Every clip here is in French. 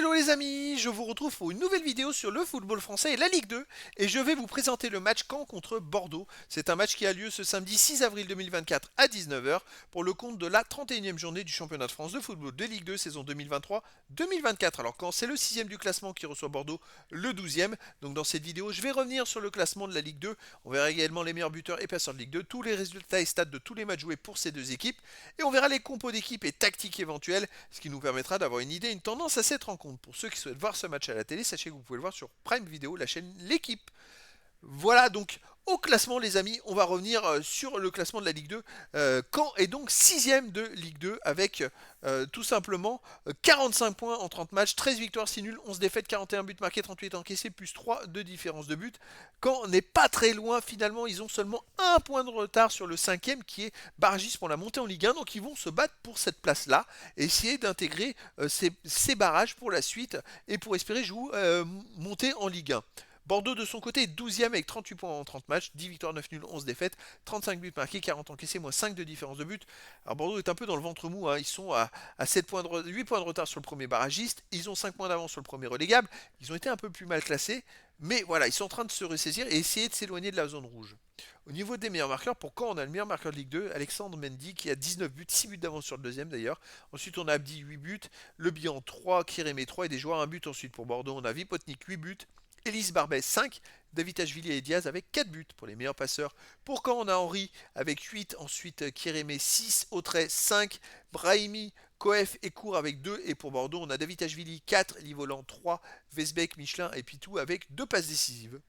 Hello les amis, je vous retrouve pour une nouvelle vidéo sur le football français et la Ligue 2 et je vais vous présenter le match Caen contre Bordeaux. C'est un match qui a lieu ce samedi 6 avril 2024 à 19h pour le compte de la 31e journée du championnat de France de football de Ligue 2 saison 2023-2024. Alors Caen c'est le 6e du classement qui reçoit Bordeaux le 12e. Donc dans cette vidéo je vais revenir sur le classement de la Ligue 2. On verra également les meilleurs buteurs et passeurs de Ligue 2, tous les résultats et stats de tous les matchs joués pour ces deux équipes et on verra les compos d'équipes et tactiques éventuelles, ce qui nous permettra d'avoir une idée, une tendance à cette rencontre. Pour ceux qui souhaitent voir ce match à la télé, sachez que vous pouvez le voir sur Prime Video, la chaîne L'équipe. Voilà donc au classement les amis, on va revenir sur le classement de la Ligue 2. Caen est donc 6ème de Ligue 2 avec tout simplement 45 points en 30 matchs, 13 victoires, 6 nuls, 11 défaites, 41 buts marqués, 38 encaissés, plus 3 de différence de but. Caen n'est pas très loin finalement, ils ont seulement un point de retard sur le 5ème qui est Bargis pour la montée en Ligue 1, donc ils vont se battre pour cette place-là, et essayer d'intégrer ces barrages pour la suite et pour espérer monter en Ligue 1. Bordeaux de son côté est 12ème avec 38 points en 30 matchs, 10 victoires, 9 nuls, 11 défaites, 35 buts marqués, 40 encaissés, moins 5 de différence de but. Alors Bordeaux est un peu dans le ventre mou, hein. Ils sont à 8 points de retard sur le premier barragiste, ils ont 5 points d'avance sur le premier relégable, ils ont été un peu plus mal classés, mais voilà, ils sont en train de se ressaisir et essayer de s'éloigner de la zone rouge. Au niveau des meilleurs marqueurs, pour Caen, on a le meilleur marqueur de Ligue 2, Alexandre Mendy, qui a 19 buts, 6 buts d'avance sur le deuxième d'ailleurs. Ensuite, on a Abdi, 8 buts, Le Bihan 3, Kérémé 3 et des joueurs 1 but. Ensuite, pour Bordeaux, on a Vipotnik 8 buts, Elise Barbet 5, David Ashvili et Diaz avec 4 buts pour les meilleurs passeurs. Pour Caen, on a Henry avec 8, ensuite Kérémé 6, Autrey 5, Brahimi, Koef et Cour avec 2. Et pour Bordeaux, on a David Ashvili 4, Livolan 3, Vesbeck, Michelin et Pitou avec 2 passes décisives.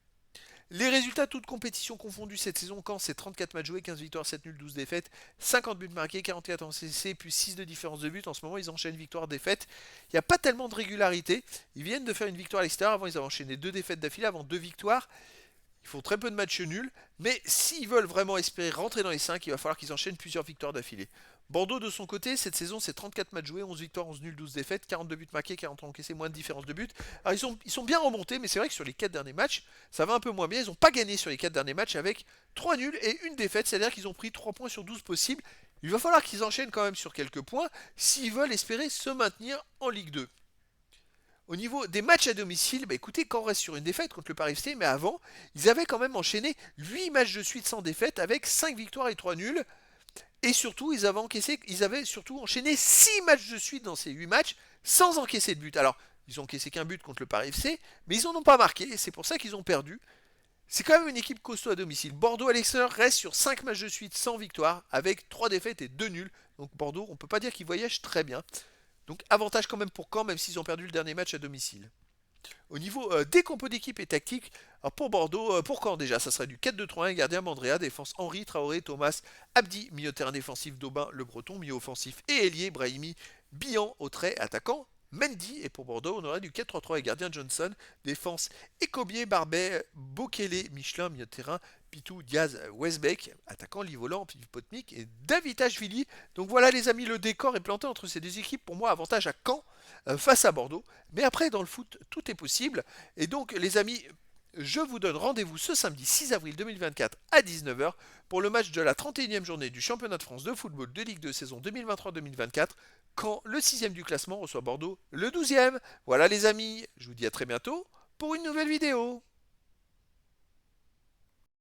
Les résultats toutes compétitions confondues cette saison, Caen c'est 34 matchs joués, 15 victoires, 7 nuls, 12 défaites, 50 buts marqués, 44 en CC, puis 6 de différence de but. En ce moment, ils enchaînent victoire-défaite. Il n'y a pas tellement de régularité. Ils viennent de faire une victoire à l'extérieur. Avant, ils avaient enchaîné 2 défaites d'affilée, avant 2 victoires. Ils font très peu de matchs nuls, mais s'ils veulent vraiment espérer rentrer dans les 5, il va falloir qu'ils enchaînent plusieurs victoires d'affilée. Bordeaux de son côté, cette saison c'est 34 matchs joués, 11 victoires, 11 nuls, 12 défaites, 42 buts marqués, 40 encaissés, moins de différence de but. Alors ils sont bien remontés, mais c'est vrai que sur les 4 derniers matchs, ça va un peu moins bien. Ils n'ont pas gagné sur les 4 derniers matchs avec 3 nuls et une défaite, c'est-à-dire qu'ils ont pris 3 points sur 12 possibles. Il va falloir qu'ils enchaînent quand même sur quelques points s'ils veulent espérer se maintenir en Ligue 2. Au niveau des matchs à domicile, bah écoutez, quand on reste sur une défaite contre le Paris FC, mais avant, ils avaient quand même enchaîné 8 matchs de suite sans défaite avec 5 victoires et 3 nuls. Et surtout, ils avaient surtout enchaîné 6 matchs de suite dans ces 8 matchs sans encaisser de but. Alors, ils ont encaissé qu'un but contre le Paris FC, mais ils n'en ont pas marqué, et c'est pour ça qu'ils ont perdu. C'est quand même une équipe costaud à domicile. Bordeaux à l'extérieur reste sur 5 matchs de suite sans victoire, avec 3 défaites et 2 nuls. Donc Bordeaux, on ne peut pas dire qu'ils voyagent très bien. Donc avantage quand même pour Caen, même s'ils ont perdu le dernier match à domicile. Au niveau des compos d'équipe et tactique, alors pour Bordeaux, pour Caen déjà, ça serait du 4-2-3-1, gardien Mandrea, défense Henry, Traoré, Thomas, Abdi, milieu de terrain défensif Daubin, Le Breton, milieu offensif et ailier Brahimi, Bihan, Autrey, attaquant Mendy. Et pour Bordeaux, on aurait du 4-3-3 et gardien Johnson, défense Ecobier, Barbet, Bokele, Michelin, milieu de terrain, Pitou, Diaz, Westbeck, attaquant Livolan, Potnik et David Ashvili. Donc voilà les amis, le décor est planté entre ces deux équipes. Pour moi, avantage à Caen face à Bordeaux. Mais après, dans le foot, tout est possible. Et donc les amis, je vous donne rendez-vous ce samedi 6 avril 2024 à 19h pour le match de la 31e journée du championnat de France de football de Ligue 2 saison 2023-2024 quand le 6e du classement reçoit Bordeaux le 12e. Voilà les amis, je vous dis à très bientôt pour une nouvelle vidéo.